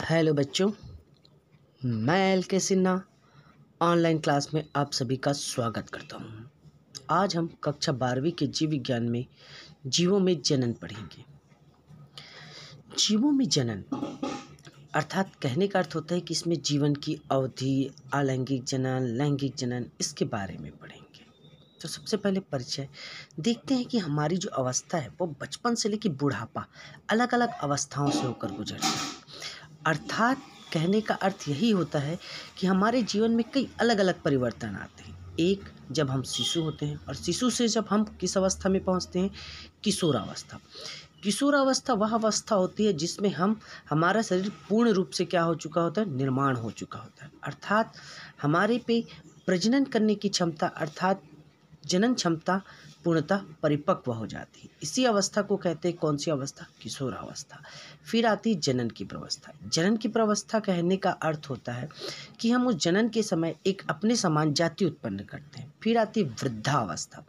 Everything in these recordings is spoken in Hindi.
हेलो बच्चों, मैं एल के सिन्हा ऑनलाइन क्लास में आप सभी का स्वागत करता हूँ। आज हम कक्षा 12वीं के जीव विज्ञान में जीवों में जनन पढ़ेंगे। जीवों में जनन अर्थात कहने का अर्थ होता है कि इसमें जीवन की अवधि, अलैंगिक जनन, लैंगिक जनन, इसके बारे में पढ़ेंगे। तो सबसे पहले परिचय देखते हैं कि हमारी जो अवस्था है वो बचपन से लेकर बुढ़ापा अलग अलग अवस्थाओं से होकर गुजरती है। अर्थात कहने का अर्थ यही होता है कि हमारे जीवन में कई अलग अलग परिवर्तन आते हैं। एक, जब हम शिशु होते हैं और शिशु से जब हम किस अवस्था में पहुंचते हैं, किशोरावस्था। किशोरावस्था वह अवस्था होती है जिसमें हमारा शरीर पूर्ण रूप से क्या हो चुका होता है, निर्माण हो चुका होता है। अर्थात हमारे पे प्रजनन करने की क्षमता अर्थात जनन क्षमता पूर्णतः परिपक्व हो जाती है। इसी अवस्था को कहते हैं कौन सी अवस्था, किशोरावस्था। फिर आती है जनन की प्रवस्था। जनन की प्रवस्था कहने का अर्थ होता है कि हम उस जनन के समय एक अपने समान जाति उत्पन्न करते हैं। फिर आती है वृद्धावस्था।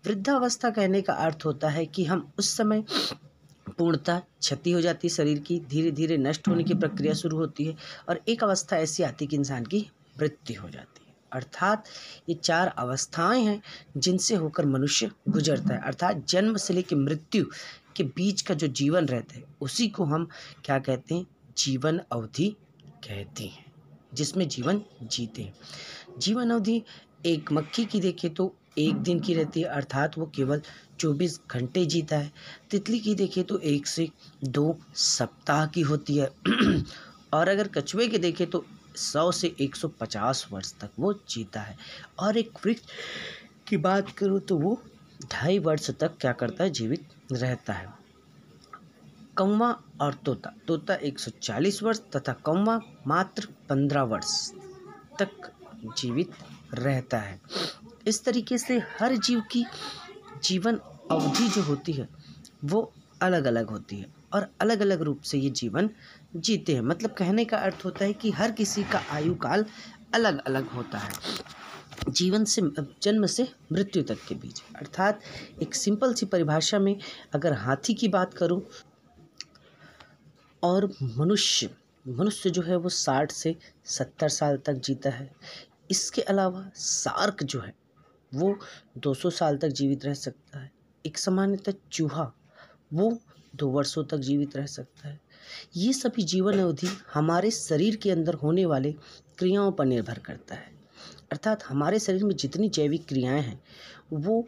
वृद्धावस्था कहने का अर्थ होता है कि हम उस समय पूर्णतः क्षति हो जाती है, शरीर की धीरे धीरे नष्ट होने की प्रक्रिया शुरू होती है और एक अवस्था ऐसी आती है कि इंसान की मृत्यु हो जाती है। अर्थात ये चार अवस्थाएं हैं जिनसे होकर मनुष्य गुजरता है। अर्थात जन्म से लेकर मृत्यु के बीच का जो जीवन रहता है उसी को हम क्या कहते हैं, जीवन अवधि कहते हैं, जिसमें जीवन जीते हैं। जीवन अवधि एक मक्खी की देखें तो 1 दिन की रहती है, अर्थात वो केवल 24 घंटे जीता है। तितली की देखें तो 1 से 2 सप्ताह की होती है और अगर कछुए के देखें तो 100 से 150 वर्ष तक वो जीता है। और एक वृक्ष की बात करूँ तो वो 2.5 वर्ष तक क्या करता है, जीवित रहता है। कौवा और तोता 140 वर्ष तथा कौवा मात्र 15 वर्ष तक जीवित रहता है। इस तरीके से हर जीव की जीवन अवधि जो होती है वो अलग अलग होती है और अलग अलग रूप से ये जीवन जीते हैं। मतलब कहने का अर्थ होता है कि हर किसी का आयु काल अलग अलग होता है, जीवन से जन्म से मृत्यु तक के बीच। अर्थात एक सिंपल सी परिभाषा में अगर हाथी की बात करूं और मनुष्य जो है वो 60 से 70 साल तक जीता है। इसके अलावा शार्क जो है वो 200 साल तक जीवित रह सकता है। एक सामान्यतः चूहा वो 2 वर्षों तक जीवित रह सकता है। ये सभी जीवन अवधि हमारे शरीर के अंदर होने वाले क्रियाओं पर निर्भर करता है। अर्थात हमारे शरीर में जितनी जैविक क्रियाएं हैं वो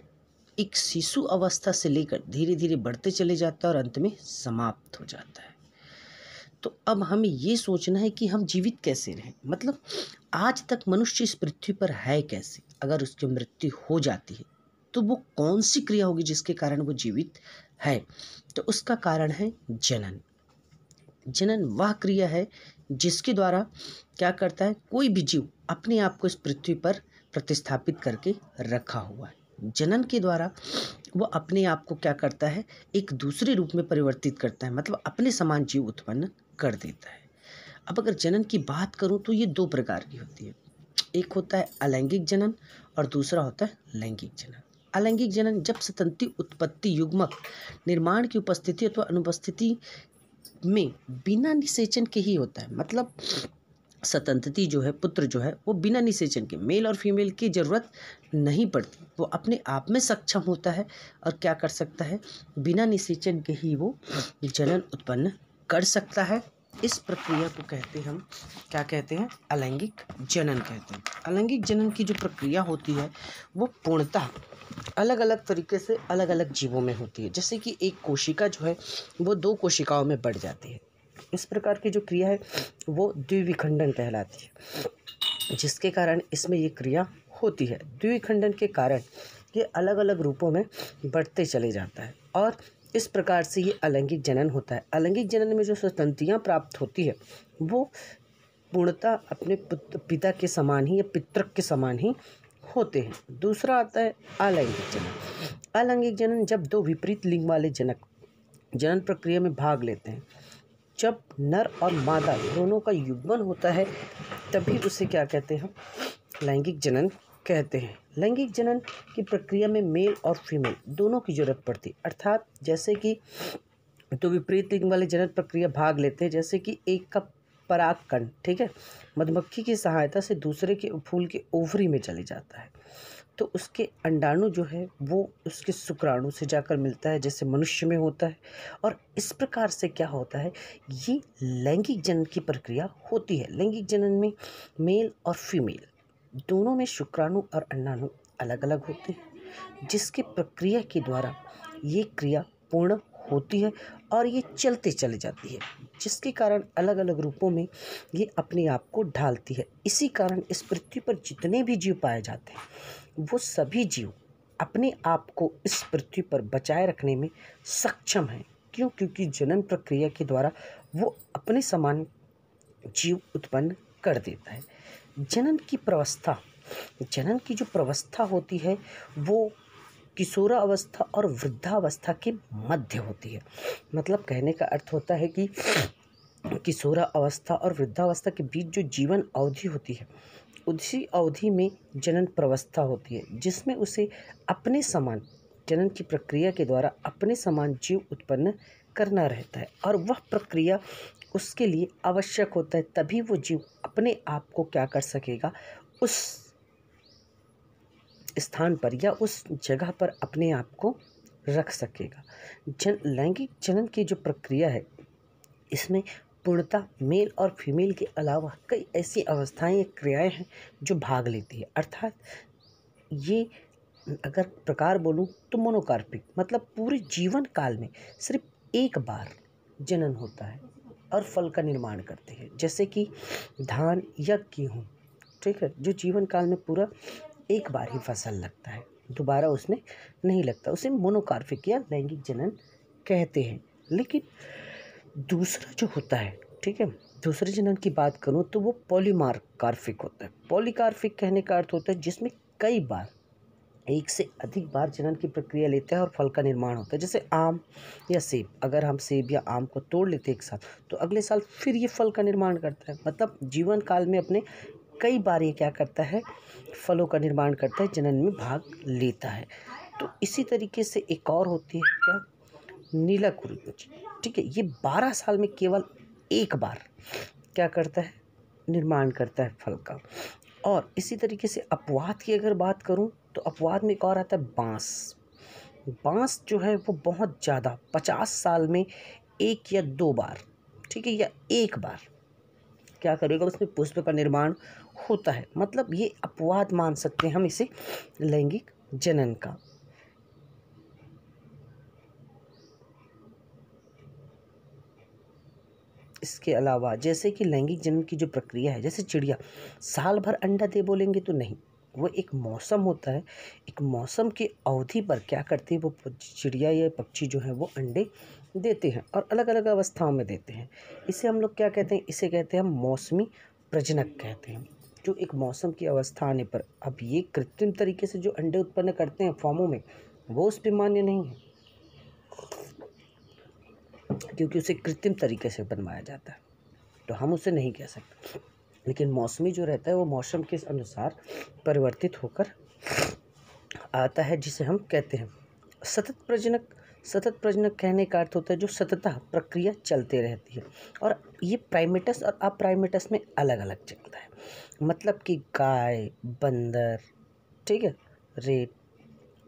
एक शिशु अवस्था से लेकर धीरे धीरे बढ़ते चले जाता है और अंत में समाप्त हो जाता है। तो अब हमें ये सोचना है कि हम जीवित कैसे रहें, मतलब आज तक मनुष्य इस पृथ्वी पर है कैसे। अगर उसकी मृत्यु हो जाती है तो वो कौन सी क्रिया होगी जिसके कारण वो जीवित है, तो उसका कारण है जनन। जनन वह क्रिया है जिसके द्वारा क्या करता है, कोई भी जीव अपने आप को इस पृथ्वी पर प्रतिस्थापित करके रखा हुआ है। जनन के द्वारा वो अपने आप को क्या करता है, एक दूसरे रूप में परिवर्तित करता है, मतलब अपने समान जीव उत्पन्न कर देता है। अब अगर जनन की बात करूं तो ये 2 प्रकार की होती है। एक होता है अलैंगिक जनन और दूसरा होता है लैंगिक जनन। अलैंगिक जनन जब संतति उत्पत्ति युग्मक निर्माण की उपस्थिति अथवा अनुपस्थिति में बिना निषेचन के ही होता है। मतलब संतति जो है, पुत्र जो है वो बिना निषेचन के, मेल और फीमेल की जरूरत नहीं पड़ती, वो अपने आप में सक्षम होता है और क्या कर सकता है, बिना निषेचन के ही वो जनन उत्पन्न कर सकता है। इस प्रक्रिया को कहते हम क्या कहते हैं, अलैंगिक जनन कहते हैं। अलैंगिक जनन की जो प्रक्रिया होती है वो पूर्णतः अलग अलग तरीके से अलग अलग जीवों में होती है। जैसे कि एक कोशिका जो है वो 2 कोशिकाओं में बढ़ जाती है। इस प्रकार की जो क्रिया है वो द्विविखंडन कहलाती है, जिसके कारण इसमें ये क्रिया होती है। द्विविखंडन के कारण ये अलग अलग रूपों में बढ़ते चले जाता है और इस प्रकार से ये अलैंगिक जनन होता है। अलैंगिक जनन में जो संततियाँ प्राप्त होती है वो पूर्णतः अपने पिता के समान ही या पितृक के समान ही होते हैं। दूसरा आता है अलैंगिक जनन। अलैंगिक जनन जब 2 विपरीत लिंग वाले जनक जनन प्रक्रिया में भाग लेते हैं, जब नर और मादा दोनों का युग्मन होता है तभी उसे क्या कहते हैं, लैंगिक जनन कहते हैं। लैंगिक जनन की प्रक्रिया में मेल और फीमेल दोनों की जरूरत पड़ती है। अर्थात जैसे कि 2 विपरीत लिंग वाले जनन प्रक्रिया भाग लेते हैं, जैसे कि एक का परागकण, ठीक है, मधुमक्खी की सहायता से दूसरे के फूल के ओवरी में चले जाता है, तो उसके अंडाणु जो है वो उसके शुक्राणु से जाकर मिलता है, जैसे मनुष्य में होता है। और इस प्रकार से क्या होता है, ये लैंगिक जनन की प्रक्रिया होती है। लैंगिक जनन में मेल और फीमेल दोनों में शुक्राणु और अंडाणु अलग अलग होते हैं, जिसकी प्रक्रिया के द्वारा ये क्रिया पूर्ण होती है और ये चलते चले जाती है, जिसके कारण अलग अलग रूपों में ये अपने आप को ढालती है। इसी कारण इस पृथ्वी पर जितने भी जीव पाए जाते हैं वो सभी जीव अपने आप को इस पृथ्वी पर बचाए रखने में सक्षम हैं। क्यों? क्योंकि जनन प्रक्रिया के द्वारा वो अपने समान जीव उत्पन्न कर देता है। जनन की जो प्रवस्था होती है वो किशोरावस्था और वृद्धावस्था के मध्य होती है। मतलब कहने का अर्थ होता है कि किशोरावस्था और वृद्धावस्था के बीच जो जीवन अवधि होती है, उसी अवधि में जनन प्रवस्था होती है, जिसमें उसे अपने समान जनन की प्रक्रिया के द्वारा अपने समान जीव उत्पन्न करना रहता है, और वह प्रक्रिया उसके लिए आवश्यक होता है, तभी वो जीव अपने आप को क्या कर सकेगा, उस स्थान पर या उस जगह पर अपने आप को रख सकेगा। लैंगिक जनन की जो प्रक्रिया है, इसमें पूर्णतः मेल और फीमेल के अलावा कई ऐसी अवस्थाएं या क्रियाएं हैं जो भाग लेती है। अर्थात ये, अगर प्रकार बोलूं तो मोनोकार्पिक, मतलब पूरे जीवन काल में सिर्फ एक बार जनन होता है और फल का निर्माण करते हैं, जैसे कि धान या गेहूँ, ठीक है, जो जीवन काल में पूरा एक बार ही फसल लगता है, दोबारा उसमें नहीं लगता, उसे मोनोकार्पिक या लैंगिक जनन कहते हैं। लेकिन दूसरा जो होता है, ठीक है, दूसरे जनन की बात करूं तो वो पॉलीकार्पिक होता है। पॉलीकार्पिक कहने का अर्थ होता है जिसमें कई बार, एक से अधिक बार जनन की प्रक्रिया लेते हैं और फल का निर्माण होता है। जैसे आम या सेब, अगर हम सेब या आम को तोड़ लेते हैं एक साथ, तो अगले साल फिर ये फल का निर्माण करता है। मतलब जीवन काल में अपने कई बार ये क्या करता है, फलों का निर्माण करता है, जनन में भाग लेता है। तो इसी तरीके से एक और होती है क्या, नीलाकुरुच, ठीक है, ये 12 साल में केवल एक बार क्या करता है, निर्माण करता है फल का। और इसी तरीके से अपवाद की अगर बात करूं तो अपवाद में एक और आता है बांस। बांस जो है वो बहुत ज़्यादा 50 साल में एक या दो बार, ठीक है, या एक बार क्या करेगा, उसमें पुष्प का निर्माण होता है। मतलब ये अपवाद मान सकते हैं हम इसे लैंगिक जनन का। इसके अलावा जैसे कि लैंगिक जनन की जो प्रक्रिया है, जैसे चिड़िया साल भर अंडा दे बोलेंगे तो नहीं, वो एक मौसम होता है, एक मौसम की अवधि पर क्या करती है वो चिड़िया या पक्षी जो है वो अंडे देते हैं और अलग अलग अवस्थाओं में देते हैं। इसे हम लोग क्या कहते हैं, इसे कहते हैं हम मौसमी प्रजनक कहते हैं, जो एक मौसम की अवस्था आने पर, अब ये कृत्रिम तरीके से जो अंडे उत्पन्न करते हैं फॉर्मों में, वो उस पर मान्य नहीं है, क्योंकि उसे कृत्रिम तरीके से बनवाया जाता है, तो हम उसे नहीं कह सकते। लेकिन मौसमी जो रहता है वो मौसम के अनुसार परिवर्तित होकर आता है, जिसे हम कहते हैं सतत प्रजनक। सतत प्रजनक कहने का अर्थ होता है जो सततः प्रक्रिया चलते रहती है, और ये प्राइमेटस और अप्राइमेटस में अलग अलग चलता है। मतलब कि गाय, बंदर, ठीक है, रेत,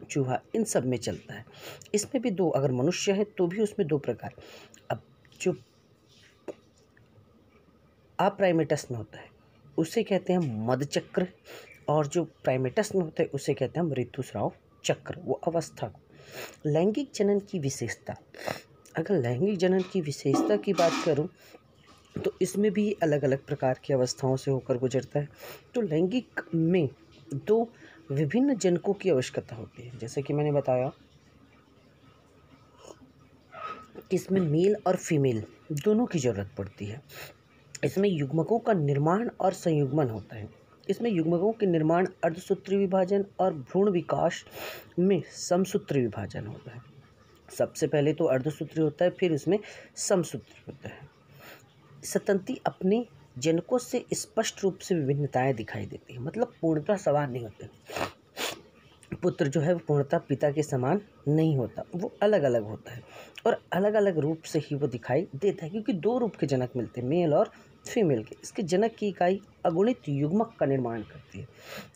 चूहा, इन सब में चलता है। इसमें भी दो, अगर मनुष्य है तो भी उसमें दो प्रकार। अब जो अप्राइमेटस में होता है उसे कहते हैं मधचक्र, और जो प्राइमेटस में होता है उसे कहते हैं हम ऋतुस्राव चक्र, वो अवस्था को। लैंगिक जनन की विशेषता, अगर लैंगिक जनन की विशेषता की बात करूं तो इसमें भी अलग अलग प्रकार की अवस्थाओं से होकर गुजरता है। तो लैंगिक में दो विभिन्न जनकों की आवश्यकता होती है, जैसे कि मैंने बताया कि इसमें मेल और फीमेल दोनों की ज़रूरत पड़ती है। इसमें युग्मकों का निर्माण और संयुग्मन होता है। इसमें युग्मकों के निर्माण अर्धसूत्री विभाजन और भ्रूण विकास में समसूत्री विभाजन होता है। सबसे पहले तो अर्धसूत्री होता है, फिर इसमें समसूत्री होता है। संतति अपने जनकों से स्पष्ट रूप से विभिन्नताएं दिखाई देती है, मतलब पूर्णतः समान नहीं होते। पुत्र जो है वो पूर्णतः पिता के समान नहीं होता, वो अलग अलग होता है और अलग अलग रूप से ही वो दिखाई देता है, क्योंकि दो रूप के जनक मिलते हैं, मेल और फीमेल के। इसके जनक की इकाई अगुणित युग्मक का निर्माण करती है।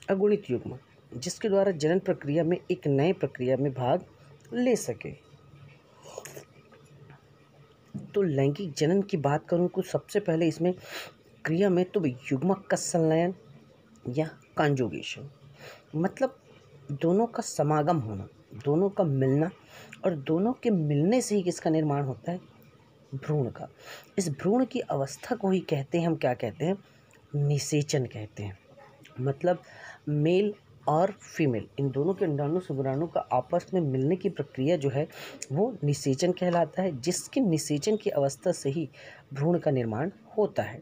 अगुणित युग्मक जिसके द्वारा जनन प्रक्रिया में एक नए प्रक्रिया में भाग ले सके। तो लैंगिक जनन की बात करूँ तो सबसे पहले इसमें क्रिया में तो युग्मक का संलयन या कॉन्जुगेशन, मतलब दोनों का समागम होना, दोनों का मिलना, और दोनों के मिलने से ही किसका निर्माण होता है, भ्रूण का। इस भ्रूण की अवस्था को ही कहते हैं, हम क्या कहते हैं, निषेचन कहते हैं। मतलब मेल और फीमेल इन दोनों के अंडाणु शुक्राणु का आपस में मिलने की प्रक्रिया जो है वो निषेचन कहलाता है, जिसके निषेचन की अवस्था से ही भ्रूण का निर्माण होता है।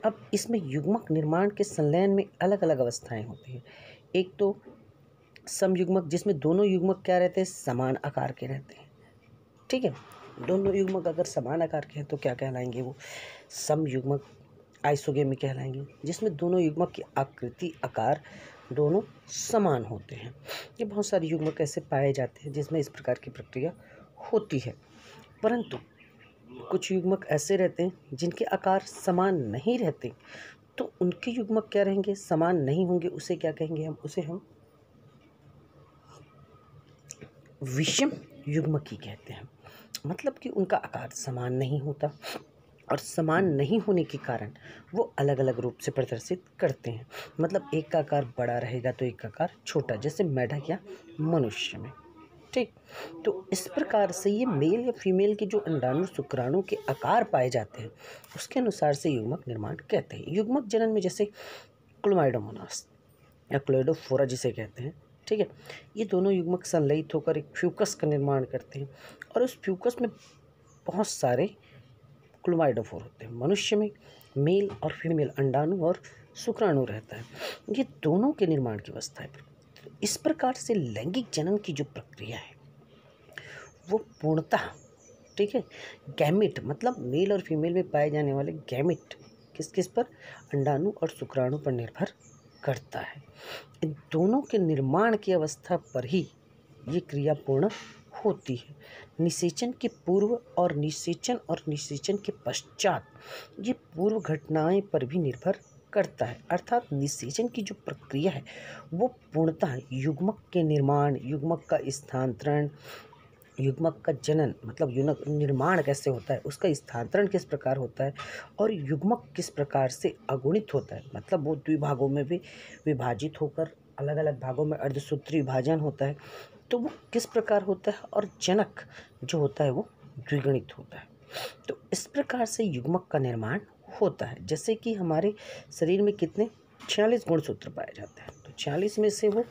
अब इसमें युग्मक निर्माण के संलयन में अलग अलग अवस्थाएं होती हैं। एक तो समयुग्मक, जिसमें दोनों युग्मक क्या रहते हैं, समान आकार के रहते हैं। ठीक है, दोनों युग्मक अगर समान आकार के हैं तो क्या कहलाएंगे, वो समयुग्मक आइसोगेमी कहलाएंगे, जिसमें दोनों युग्मक की आकृति आकार दोनों समान होते हैं। ये बहुत सारे युग्मक ऐसे पाए जाते हैं जिसमें इस प्रकार की प्रक्रिया होती है। परंतु कुछ युग्मक ऐसे रहते हैं जिनके आकार समान नहीं रहते, तो उनके युग्मक क्या रहेंगे, समान नहीं होंगे। उसे क्या कहेंगे हम विषम युग्मकी कहते हैं। मतलब कि उनका आकार समान नहीं होता और समान नहीं होने के कारण वो अलग अलग रूप से प्रदर्शित करते हैं। मतलब एक का आकार बड़ा रहेगा तो एक का आकार छोटा, जैसे मेढक या मनुष्य में। ठीक, तो इस प्रकार से ये मेल या फीमेल के जो अंडाणु शुक्राणु के आकार पाए जाते हैं उसके अनुसार से युग्मक निर्माण कहते हैं। युग्मक जनन में जैसे क्लोमाइडोमोनास या क्लोइडोफोरा जिसे कहते हैं, ठीक है, ये दोनों युग्मक संलयित होकर एक फ्यूकस का निर्माण करते हैं और उस फ्यूकस में बहुत सारे क्लोमाइडोफोर होते हैं। मनुष्य में मेल और फीमेल अंडाणु और शुक्राणु रहता है। ये दोनों के निर्माण की अवस्था है। इस प्रकार से लैंगिक जनन की जो प्रक्रिया है वो पूर्णतः, ठीक है, गैमिट मतलब मेल और फीमेल में पाए जाने वाले गैमिट किस किस पर, अंडाणु और शुक्राणु पर निर्भर करता है। इन दोनों के निर्माण की अवस्था पर ही ये क्रिया पूर्ण होती है। निषेचन के पूर्व और निषेचन के पश्चात ये पूर्व घटनाएं पर भी निर्भर करता है। अर्थात निषेचन की जो प्रक्रिया है वो पूर्णतः युग्मक के निर्माण, युग्मक का स्थानांतरण, युग्मक का जनन मतलब निर्माण कैसे होता है, उसका स्थानांतरण किस प्रकार होता है, और युग्मक किस प्रकार से अगुणित होता है, मतलब वो द्विभागों में भी विभाजित होकर अलग अलग भागों में अर्धसूत्री विभाजन होता है, तो वो किस प्रकार होता है, और जनक जो होता है वो द्विगुणित होता है। तो इस प्रकार से युग्मक का निर्माण होता है। जैसे कि हमारे शरीर में कितने 46 गुणसूत्र पाए जाते हैं, तो 46 में से वो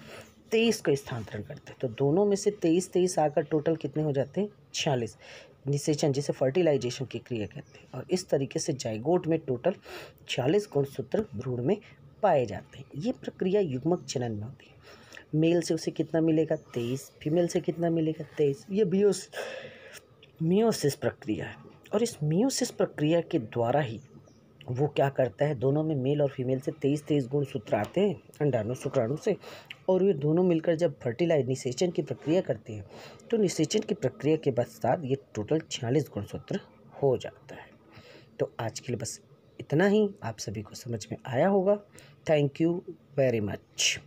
23 का स्थानांतरण करते हैं, तो दोनों में से 23 आकर टोटल कितने हो जाते हैं, 46। निषेचन जिसे फर्टिलाइजेशन की क्रिया कहते हैं, और इस तरीके से जाइगोट में टोटल 46 गुणसूत्र भ्रूण में पाए जाते हैं। ये प्रक्रिया युग्मक जनन में होती है। मेल से उसे कितना मिलेगा, 23, फीमेल से कितना मिलेगा, 23। ये मियोसिस प्रक्रिया है, और इस मियोसिस प्रक्रिया के द्वारा ही वो क्या करता है, दोनों में मेल और फीमेल से 23 गुणसूत्र आते हैं अंडाणु शुक्राणु से, और ये दोनों मिलकर जब निषेचन की प्रक्रिया करते हैं तो निषेचन की प्रक्रिया के पश्चात ये टोटल 46 गुणसूत्र हो जाता है। तो आज के लिए बस इतना ही, आप सभी को समझ में आया होगा। Thank you very much.